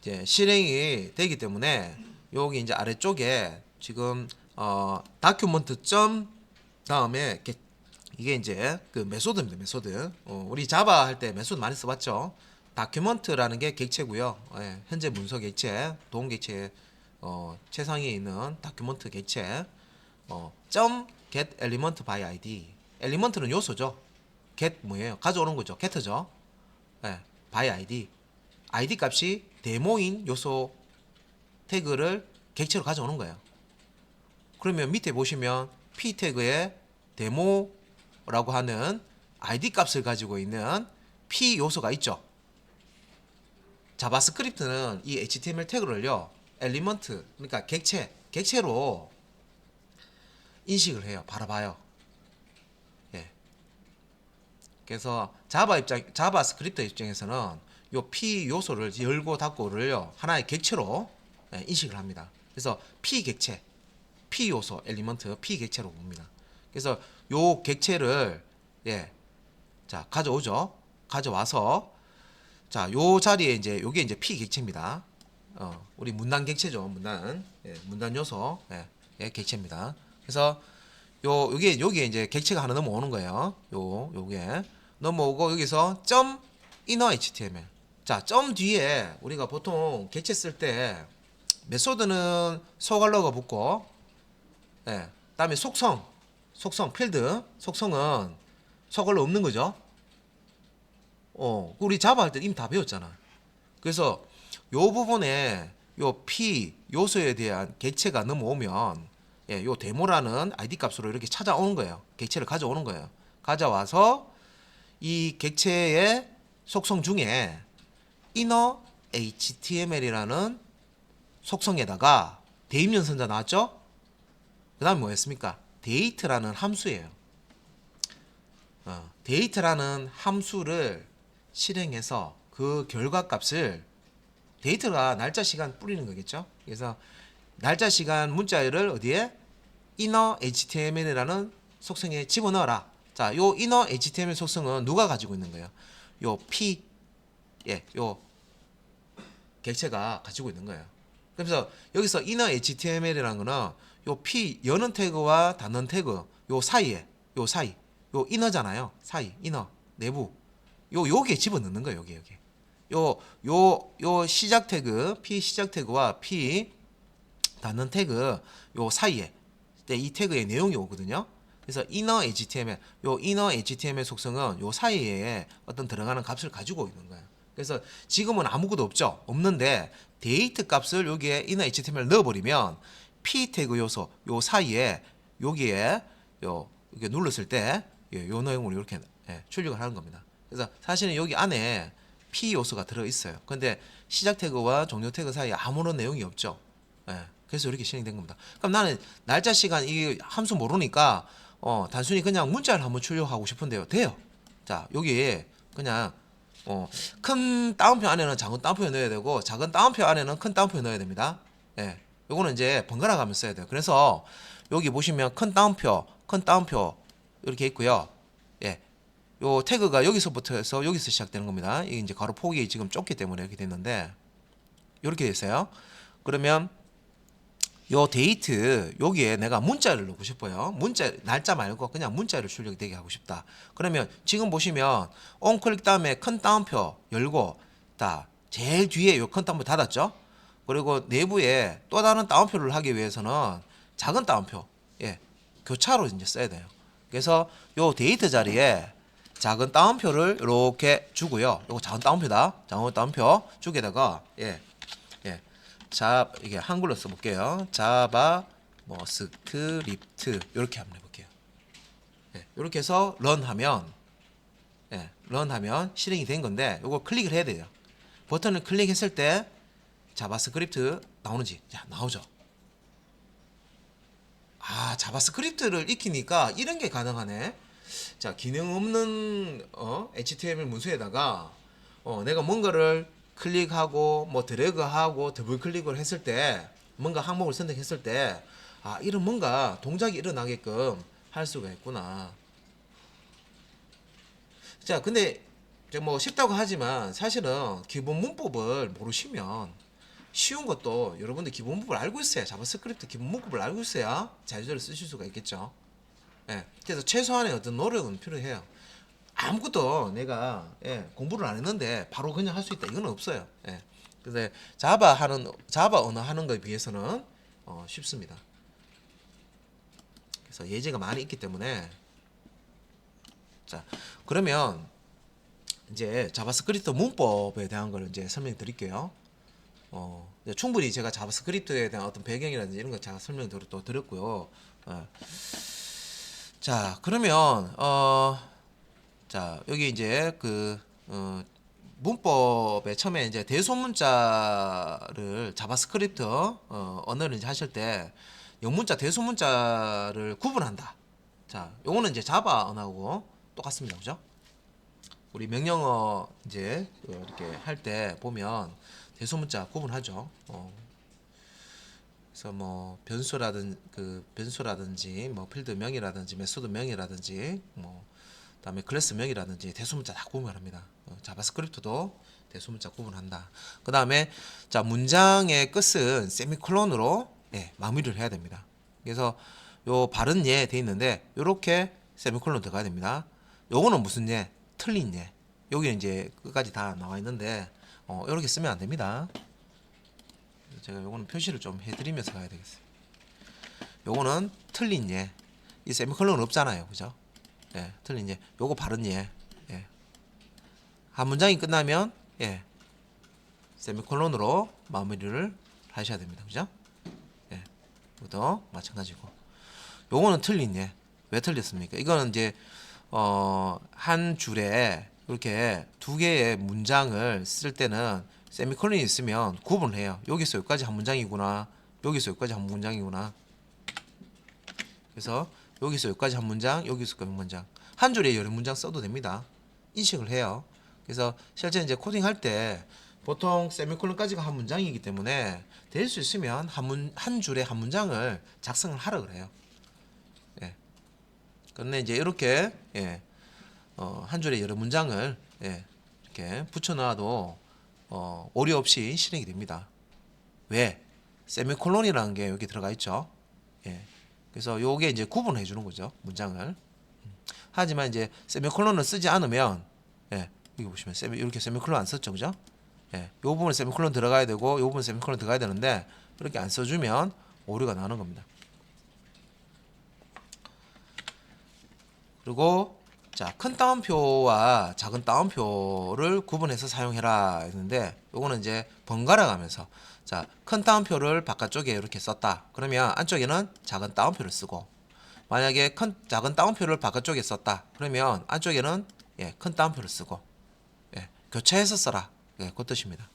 이제 실행이 되기 때문에 여기 이제 아래쪽에 지금 다큐먼트 점 다음에 이게 이제 그 메소드입니다. 메소드. 우리 자바 할 때 메소드 많이 써봤죠. 다큐먼트라는 게 객체고요. 현재 문서 객체, 도움 객체 최상위에 있는 다큐먼트 객체. 점 get element by id. 엘리먼트는 요소죠. get 뭐예요? 가져오는 거죠. get죠. by id. id 값이 데모인 요소 태그를 객체로 가져오는 거예요. 그러면 밑에 보시면 p 태그에 데모라고 하는 id 값을 가지고 있는 p 요소가 있죠. 자바스크립트는 이 html 태그를요 엘리먼트 그러니까 객체로 인식을 해요. 바라봐요. 그래서 자바스크립트 입장에서는 요 p 요소를 열고 닫고를요 하나의 객체로 인식을 합니다. 그래서 p 객체, p 요소 엘리먼트 p 객체로 봅니다. 그래서 요 객체를 자 가져오죠. 가져와서 자 요 자리에 이제 요게 이제 p 객체입니다. 우리 문단 객체죠. 문단 요소 객체입니다. 그래서 여기에 이제 객체가 하나 넘어오는 거예요. 요게 넘어오고 여기서 점 inner html. 자, 점 뒤에 우리가 보통 객체 쓸 때 메소드는 소갈로가 붙고, 다음에 속성 필드, 속성은 소갈로 없는 거죠. 우리 자바 할 때 이미 다 배웠잖아. 그래서 요 부분에 요 p 요소에 대한 객체가 넘어오면 요 데모라는 id 값으로 이렇게 찾아오는 거예요. 객체를 가져오는 거예요. 가져와서 이 객체의 속성 중에 inner html이라는 속성에다가 대입연산자 나왔죠? 그 다음에 뭐였습니까? date라는 함수예요. date라는 함수를 실행해서 그 결과값을 date가 날짜 시간 뿌리는 거겠죠? 그래서 날짜 시간 문자를 어디에? inner html이라는 속성에 집어넣어라. 자, 요 inner html 속성은 누가 가지고 있는 거예요? 요 p 요 객체가 가지고 있는 거예요. 그래서 여기서 inner html이라는 거는 요 p 여는 태그와 닫는 태그 요 사이에 요 inner잖아요. 사이 inner 내부 요게 집어넣는 거예요. 여기 요 시작 태그 p 시작 태그와 p 닫는 태그 요 사이에 이 태그의 내용이 오거든요. 그래서 inner html 요 inner html 속성은 요 사이에 어떤 들어가는 값을 가지고 있는 거예요. 그래서 지금은 아무것도 없죠. 없는데 데이트 값을 여기에 inner html 넣어버리면 P 태그 요소 요 사이에 여기에 요 이렇게 눌렀을 때 요 내용을 이렇게 출력을 하는 겁니다. 그래서 사실은 여기 안에 P 요소가 들어 있어요. 근데 시작 태그와 종료 태그 사이에 아무런 내용이 없죠. 그래서 이렇게 실행된 겁니다. 그럼 나는 날짜 시간 이 함수 모르니까 단순히 그냥 문자를 한번 출력하고 싶은데요. 돼요. 자, 여기 그냥 큰 따옴표 안에는 작은 따옴표 넣어야 되고 작은 따옴표 안에는 큰 따옴표 넣어야 됩니다. 요거는 이제 번갈아 가면서 써야 돼요. 그래서 여기 보시면 큰 따옴표 이렇게 있고요. 요 태그가 여기서부터 해서 여기서 시작되는 겁니다. 이게 이제 가로 폭이 지금 좁기 때문에 이렇게 됐는데 이렇게 됐어요. 그러면 요 데이트 여기에 내가 문자를 넣고 싶어요. 문자 날짜 말고 그냥 문자를 출력되게 하고 싶다. 그러면 지금 보시면 온 클릭 다음에 큰 따옴표 열고 다 제일 뒤에 요 큰 따옴표 닫았죠. 그리고 내부에 또 다른 따옴표를 하기 위해서는 작은 따옴표 교차로 이제 써야 돼요. 그래서 요 데이트 자리에 작은 따옴표를 이렇게 주고요. 요거 작은 따옴표다. 작은 따옴표 쪽에다가 이게 한글로 써볼게요. 자바 스크립트 이렇게 한번 해볼게요. 이렇게 해서 런하면 실행이 된 건데 요거 클릭을 해야 돼요. 버튼을 클릭했을 때 자바스크립트 나오는지 나오죠. 자바스크립트를 익히니까 이런 게 가능하네. 자, 기능 없는 HTML 문서에다가 내가 뭔가를 클릭하고 뭐 드래그하고 더블 클릭을 했을 때 뭔가 항목을 선택했을 때 이런 뭔가 동작이 일어나게끔 할 수가 있구나. 자, 근데 뭐 쉽다고 하지만 사실은 기본 문법을 모르시면 쉬운 것도 여러분들 기본 문법을 알고 있어야 자바스크립트 기본 문법을 알고 있어야 자유자재로 쓰실 수가 있겠죠. 그래서 최소한의 어떤 노력은 필요해요. 아무것도 내가 공부를 안 했는데 바로 그냥 할 수 있다 이건 없어요. 근데 자바 언어 하는 거에 비해서는 쉽습니다. 그래서 예제가 많이 있기 때문에 자, 그러면 이제 자바스크립트 문법에 대한 걸 이제 설명드릴게요. 충분히 제가 자바스크립트에 대한 어떤 배경이라든지 이런 거 제가 설명을 또 드렸고요. 자, 그러면 자, 여기 이제 문법에 처음에 이제 대소문자를 자바스크립트 언어를 이제 하실 때 영문자 대소문자를 구분한다. 자, 요거는 이제 자바 언어하고 똑같습니다. 그죠? 우리 명령어 이제 이렇게 할 때 보면 대소문자 구분하죠. 그래서 뭐 변수라든지 뭐 필드명이라든지 메소드명이라든지 뭐 그다음에 클래스명이라든지 대소문자 다 구분합니다. 자바스크립트도 대소문자 구분한다. 그다음에 자, 문장의 끝은 세미콜론으로 마무리를 해야 됩니다. 그래서 요 바른 예 돼 있는데 요렇게 세미콜론 들어가야 됩니다. 요거는 무슨 예? 틀린 예. 여기 이제 끝까지 다 나와 있는데 요렇게 쓰면 안 됩니다. 제가 요거는 표시를 좀 해드리면서 가야 되겠어요. 요거는 틀린 예. 이 세미콜론은 없잖아요. 그죠? 틀린 예. 요거 바른 예. 한 문장이 끝나면 세미콜론으로 마무리를 하셔야 됩니다. 그죠? 이것도 마찬가지고. 요거는 틀린 예. 왜 틀렸습니까? 이거는 이제 한 줄에 이렇게 두 개의 문장을 쓸 때는 세미콜론이 있으면 구분을 해요. 여기서 여기까지 한 문장이구나. 여기서 여기까지 한 문장이구나. 그래서 여기서 여기까지 한 문장, 여기서 여기까지 한 문장. 한 줄에 여러 문장 써도 됩니다. 인식을 해요. 그래서 실제 이제 코딩할 때 보통 세미콜론까지가 한 문장이기 때문에 될 수 있으면 한 줄에 한 문장을 작성을 하라 그래요. 근데 이제 이렇게 한 줄에 여러 문장을 이렇게 붙여놔도 오류 없이 실행이 됩니다. 왜? 세미콜론이라는 게 여기 들어가 있죠. 그래서 요게 이제 구분해 주는 거죠, 문장을. 하지만 이제 세미콜론을 쓰지 않으면 여기 보시면 이렇게 세미콜론 안 썼죠, 그죠? 요 부분 세미콜론 들어가야 되고 요 부분 세미콜론 들어가야 되는데 이렇게 안 써주면 오류가 나는 겁니다. 그리고 자, 큰 따옴표와 작은 따옴표를 구분해서 사용해라 했는데 요거는 이제 번갈아 가면서 자, 큰 따옴표를 바깥쪽에 이렇게 썼다. 그러면 안쪽에는 작은 따옴표를 쓰고 만약에 작은 따옴표를 바깥쪽에 썼다. 그러면 안쪽에는 큰 따옴표를 쓰고 교차해서 써라. 그 뜻입니다.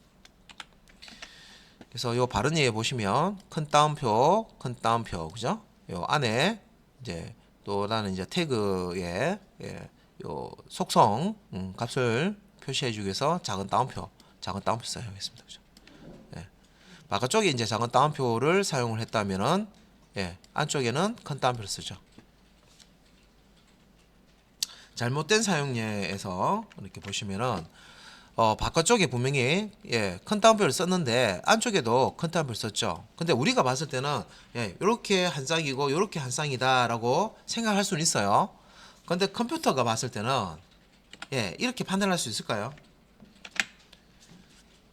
그래서 요 바른 예에 보시면 큰 따옴표, 그죠? 요 안에 이제 또 나는 이제 태그에 요 속성 값을 표시해주기 위해서 작은 따옴표 사용했습니다. 그죠? 바깥쪽에 이제 작은 따옴표를 사용을 했다면은 안쪽에는 큰 따옴표를 쓰죠. 잘못된 사용예에서 이렇게 보시면은 바깥쪽에 분명히 큰 따옴표를 썼는데 안쪽에도 큰 따옴표를 썼죠. 근데 우리가 봤을 때는 이렇게 한 쌍이고 이렇게 한 쌍이다라고 생각할 수는 있어요. 근데 컴퓨터가 봤을 때는 이렇게 판단할 수 있을까요?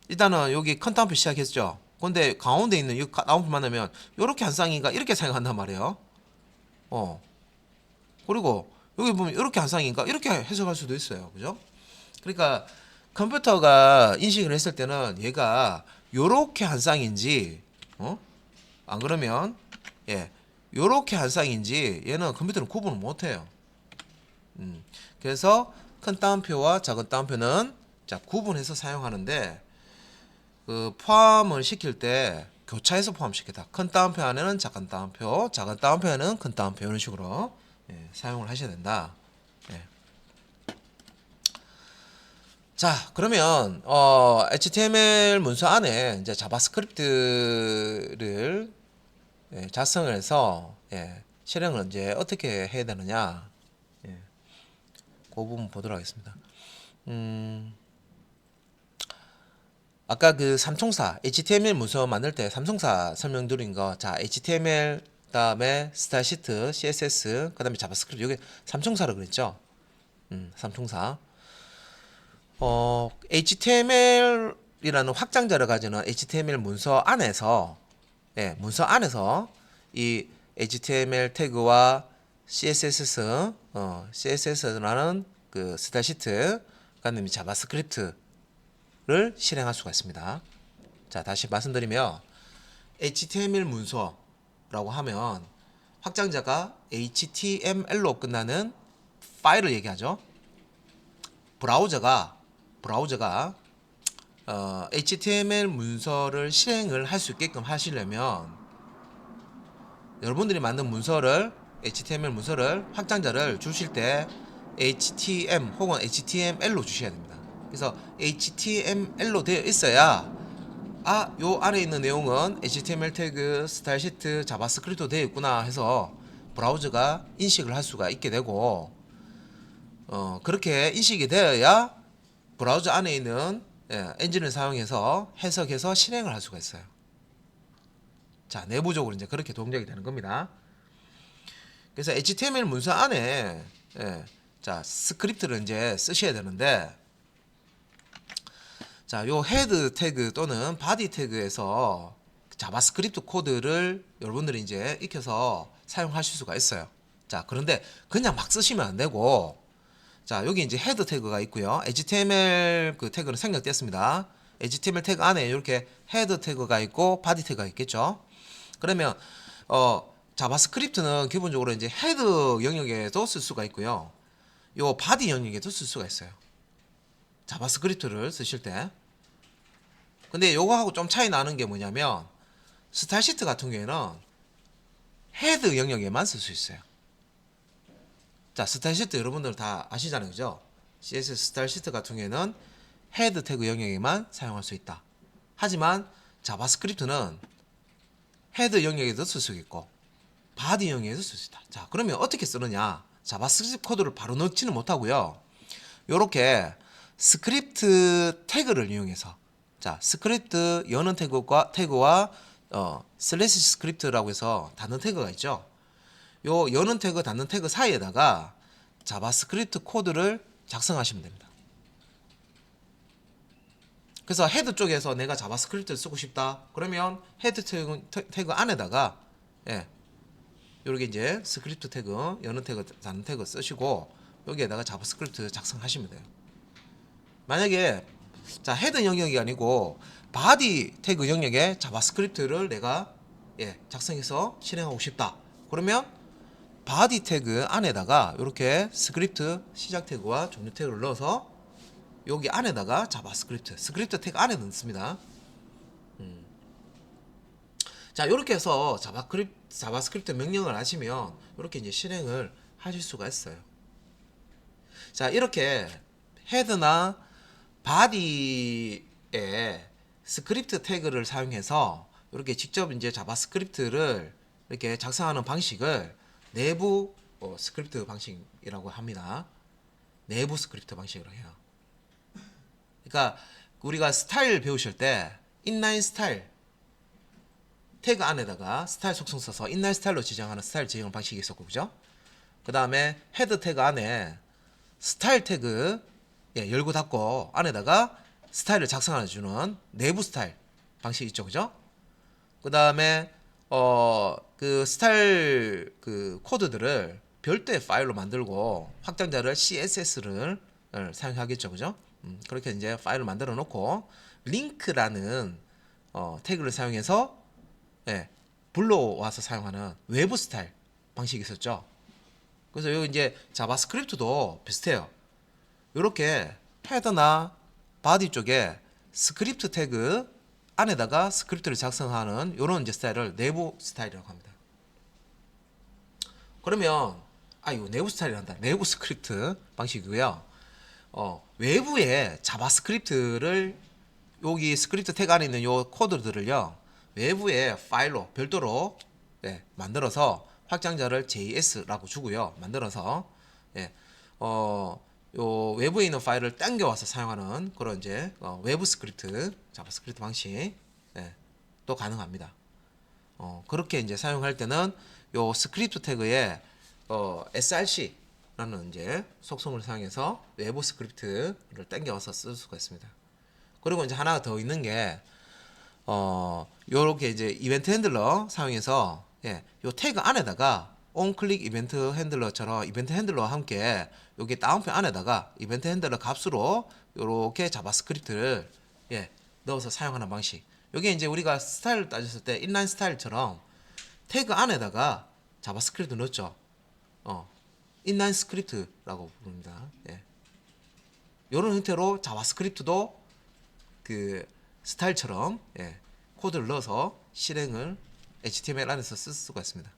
일단은 여기 큰 따옴표 시작했죠. 근데 가운데 있는 이 따옴표 만나면 이렇게 한 쌍인가 이렇게 생각한단 말이에요. 그리고 여기 보면 이렇게 한 쌍인가 이렇게 해석할 수도 있어요. 그죠? 그러니까 컴퓨터가 인식을 했을 때는 얘가 요렇게 한 쌍인지 안 그러면 요렇게 한 쌍인지 얘는 컴퓨터는 구분을 못해요. 그래서 큰 따옴표와 작은 따옴표는 자 구분해서 사용하는데 그 포함을 시킬 때 교차해서 포함시키다. 큰 따옴표 안에는 작은 따옴표, 작은 따옴표 안에는 큰 따옴표 이런 식으로 사용을 하셔야 된다. 자, 그러면 HTML 문서 안에 이제 자바스크립트를 작성을 해서 실행을 이제 어떻게 해야 되느냐, 그 부분 보도록 하겠습니다. 아까 그 삼총사 HTML 문서 만들 때 삼총사 설명드린 거, 자 HTML 그다음에 스타일 시트, CSS, 그다음에 자바스크립트 여기 삼총사로 그랬죠. 삼총사. HTML이라는 확장자를 가지는 HTML 문서 안에서 문서 안에서 이 HTML 태그와 CSS라는 그 스타일 시트, 그다음에 자바스크립트를 실행할 수가 있습니다. 자, 다시 말씀드리면 HTML 문서라고 하면 확장자가 HTML로 끝나는 파일을 얘기하죠. 브라우저가 HTML 문서를 실행을 할 수 있게끔 하시려면 여러분들이 만든 문서를 HTML 문서를 확장자를 주실 때 HTM 혹은 HTML로 주셔야 됩니다. 그래서 HTML로 되어 있어야 요 안에 있는 내용은 HTML 태그, 스타일 시트, 자바스크립트로 되어 있구나 해서 브라우저가 인식을 할 수가 있게 되고 그렇게 인식이 되어야 브라우저 안에 있는 엔진을 사용해서 해석해서 실행을 할 수가 있어요. 자, 내부적으로 이제 그렇게 동작이 되는 겁니다. 그래서 HTML 문서 안에 자 스크립트를 이제 쓰셔야 되는데, 자, 요 헤드 태그 또는 바디 태그에서 자바스크립트 코드를 여러분들이 이제 익혀서 사용하실 수가 있어요. 자, 그런데 그냥 막 쓰시면 안 되고, 자, 여기 이제 헤드 태그가 있고요. HTML 그 태그는 생략됐습니다. HTML 태그 안에 이렇게 헤드 태그가 있고 바디 태그가 있겠죠. 그러면 자바스크립트는 기본적으로 이제 헤드 영역에도 쓸 수가 있고요. 요 바디 영역에도 쓸 수가 있어요. 자바스크립트를 쓰실 때. 근데 요거하고 좀 차이 나는 게 뭐냐면 스타일 시트 같은 경우에는 헤드 영역에만 쓸 수 있어요. 자, 스타일 시트 여러분들 다 아시잖아요. 그죠? CSS 스타일 시트 같은 경우에는 헤드 태그 영역에만 사용할 수 있다. 하지만 자바스크립트는 헤드 영역에도 쓸 수 있고 바디 영역에도 쓸 수 있다. 자, 그러면 어떻게 쓰느냐? 자바스크립트 코드를 바로 넣지는 못하고요. 요렇게 스크립트 태그를 이용해서, 자, 스크립트 여는 태그와 슬래시 스크립트라고 해서 닫는 태그가 있죠. 요 여는 태그, 닫는 태그 사이에다가 자바스크립트 코드를 작성하시면 됩니다. 그래서 헤드 쪽에서 내가 자바스크립트를 쓰고 싶다. 그러면 헤드 태그 안에다가 요렇게 이제 스크립트 태그, 여는 태그, 닫는 태그 쓰시고, 여기에다가 자바스크립트 작성하시면 돼요. 만약에 자 헤드 영역이 아니고 바디 태그 영역에 자바스크립트를 내가 작성해서 실행하고 싶다. 그러면 바디 태그 안에다가 이렇게 스크립트 시작 태그와 종료 태그를 넣어서 여기 안에다가 자바스크립트 스크립트 태그 안에 넣습니다. 자 이렇게 해서 자바스크립트 명령을 하시면 이렇게 이제 실행을 하실 수가 있어요. 자 이렇게 헤드나 바디에 스크립트 태그를 사용해서 이렇게 직접 이제 자바스크립트를 이렇게 작성하는 방식을 내부 스크립트 방식이라고 합니다. 내부 스크립트 방식으로 해요. 그러니까 우리가 스타일 배우실 때 인라인 스타일 태그 안에다가 스타일 속성 써서 인라인 스타일로 지정하는 스타일 지정 방식이 있었고, 그죠? 그 다음에 헤드 태그 안에 스타일 태그 열고 닫고 안에다가 스타일을 작성해 주는 내부 스타일 방식이 있죠, 그죠? 그 다음에 그 스타일 그 코드들을 별도의 파일로 만들고 확장자를 CSS를 사용하겠죠, 그죠? 그렇게 이제 파일을 만들어 놓고 링크라는 태그를 사용해서 불러와서 사용하는 외부 스타일 방식이 있었죠. 그래서 여기 이제 자바스크립트도 비슷해요. 이렇게 헤더나 바디 쪽에 스크립트 태그 안에다가 스크립트를 작성하는 이런 이제 스타일을 내부 스타일이라고 합니다. 그러면 이거 내부 스타일이란다. 내부 스크립트 방식이고요. 외부에 자바스크립트를 여기 스크립트 태그 안에 있는 요 코드들을요 외부에 파일로 별도로 만들어서 확장자를 JS라고 주고요. 만들어서 요 외부에 있는 파일을 당겨와서 사용하는 그런 이제 외부 스크립트 자바스크립트 방식 또 가능합니다. 그렇게 이제 사용할 때는 요 스크립트 태그에 src라는 이제 속성을 사용해서 외부 스크립트를 당겨와서 쓸 수가 있습니다. 그리고 이제 하나 더 있는 게 요렇게 이제 이벤트 핸들러 사용해서 요 태그 안에다가 onClick 이벤트 핸들러처럼 이벤트 핸들러와 함께 여기 다운표 안에다가 이벤트 핸들러 값으로 요렇게 자바스크립트를 넣어서 사용하는 방식. 여기 이제 우리가 스타일을 따졌을 때 인라인 스타일처럼 태그 안에다가 자바스크립트 넣었죠. 인라인 스크립트라고 부릅니다. 요런 형태로 자바스크립트도 그 스타일처럼 코드를 넣어서 실행을 HTML 안에서 쓸 수가 있습니다.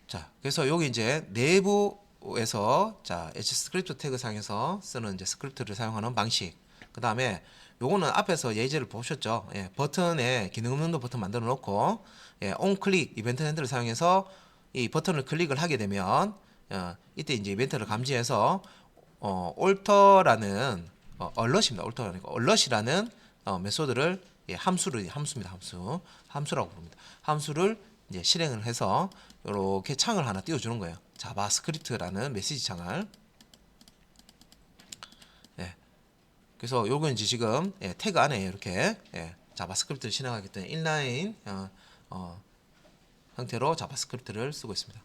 자, 그래서 여기 이제 내부에서 H스크립트 태그 상에서 쓰는 이제 스크립트를 사용하는 방식. 그 다음에 요거는 앞에서 예제를 보셨죠. 버튼에 기능 없는 버튼 만들어 놓고 onClick 이벤트 핸들을 사용해서 이 버튼을 클릭을 하게 되면 이때 이제 이벤트를 감지해서 alter라는 alert입니다. alter가 아니고 alert이라는 메소드를 함수입니다. 함수라고 부릅니다. 함수를 이제 실행을 해서 이렇게 창을 하나 띄워주는 거예요. 자바스크립트라는 메시지 창을. 그래서 요건 이제 지금 태그 안에 이렇게 자바스크립트를 실행하기 때문에 인라인 형태로 자바스크립트를 쓰고 있습니다.